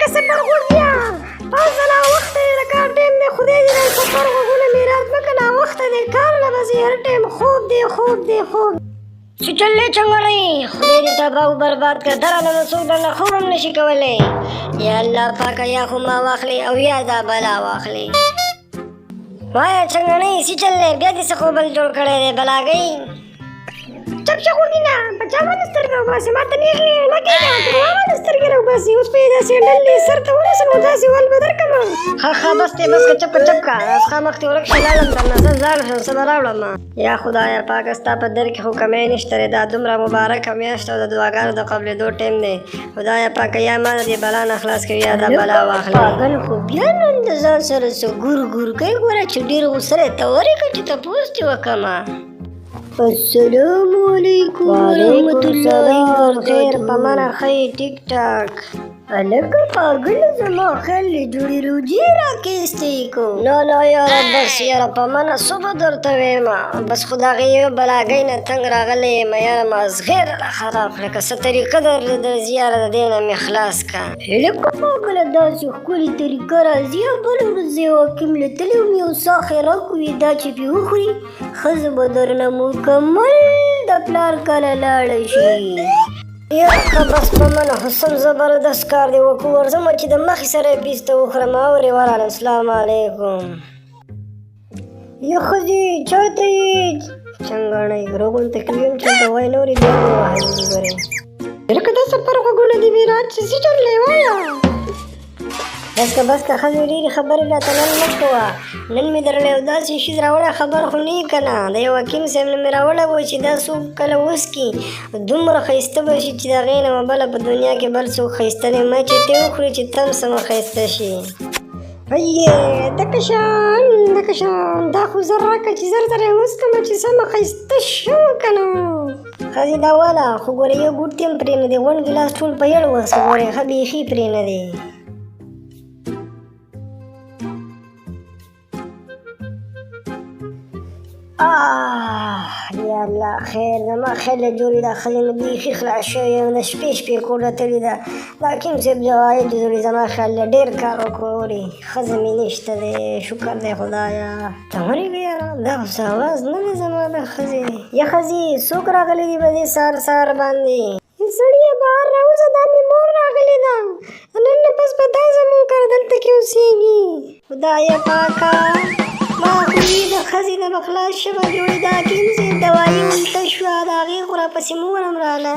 لکه سفر غوړیا پاوزه ناوخته دی د کار ټایم دی خدای دې نن سفر غوږونه مې رات مکه ناوخته دی کار نه به زه هر ټایم خوب دی چې چلې چنګړی خدای دې تباه و برباد کړه درانه نو څوک درنه خوب هم نشي کولی یا الله پاکه یا خو ما واخلې او یا دا بلا واخلې وایه چنګړی سی چلې بیا دې څه خوبل جوړ کړی دی بلاګۍ چپ شه غوږونه په چا باندې سترګې راوباسې ما ته نېغې نه کېږه په ما باندې سترګې راوباسې اوس به یې داسې ډلې سر ته ونیسم نو داسې ول به درکړم ښه بس دی بس که چپ که اوس خامخ دې ورک شي لاړم درنه زه لاړ شم څه به راوړم یا خدایه پاکه ستا په در کې خو کمی نشته دی دا دومره مبارکه میاشت او د دعاګانو د قبلېدو ټایم دی خدایه پاکه یا ما د دې بلا نه خلاص کوي یا دا بلا واخلې پاگل خو بیا نن د ځان سره څه ګور کوي ګوره چې ډېر غوسره یې ته ورېږه چې تپوس دې وکړمه السلام علیکم ورحمت الله وبرکاته په منه ښه ټیک ټاک هلکه پاګله زما خیال دې جوړې روجې راکېستې کو نه یاره بس یاره په منه صبح درته ویمه بس خو د هغې یو بلاګۍ نه تنګ راغلی یم یاره مازغې راله خراب کړه که څه طریقه درلودل یاره د دې نه مې خلاص کړه هلکه پاګله داسې ښکلې طریقه راځي او بله ورځ یو حکیم لیدلی وم یو سا خوراک وي دا چې پې وخوري ښځه به درنه مکمل د پلار کله لاړه شي یاره بس په منه خو سم زبردست کار دی وکړو ورځمه چې د مخې سره یې پیسته وخورم اورې ورغلم السلام علیکم یا ښځې چېرته یې چنګاڼۍ روغون ته کې یم چېرته وایي نورې بیا مې وهلي ګورې لکه دا سفر غوږونه دې مې راچ څه چلې وایه بس که ښځې ډېرې خبرې راته نن مه کوه نن مې درله یو داسې شي راوړی خبر خو نه یې که نه د یو حکیم صاحب نه مې راوړی و چې دا څوک کله وڅکي دومره ښایسته به شي چې د هغې نه بله په دنیا کې بل څوک ښایسته دی ما چې ته وخورې چې ته هم سمه ښایسته شي هیې دکه شان دا خو زر راکړه چې زر یې وڅکمه چې سمه ښایسته شم که نه ښځې دا واله خو ګورې یو ګوټ دې هم پرې نه دی غونډ ګیلاس ټول په یړ وڅکه ګورې ښه بیخي پرې نه دی یا الله خیر زما خیال جوړې دا ښځې نه بیخي خلاص شوې یم د شپې کور ته تللې ده دا حکیم صاحب جواهد جوړې زما خیال دی ډېر کار وکړو اورې ښځه مې نشته دی شکر دی خدایه ته ورېږه یاره دا خو څه اواز نه دی زما د ښځې یا ښځې څوک راغلی دي په دې سهار باندې سړیه بهر راوځه دا مې مور راغلې ده نن نه بس به دا زمونږ کار دلته کې اوسېږي خدایه پاکه ما خو یې د ښځې نه به خلاص شوه جوړې د حکیم صاحب دوایي الټه شوه د هغې خو راپسې مور هم راغله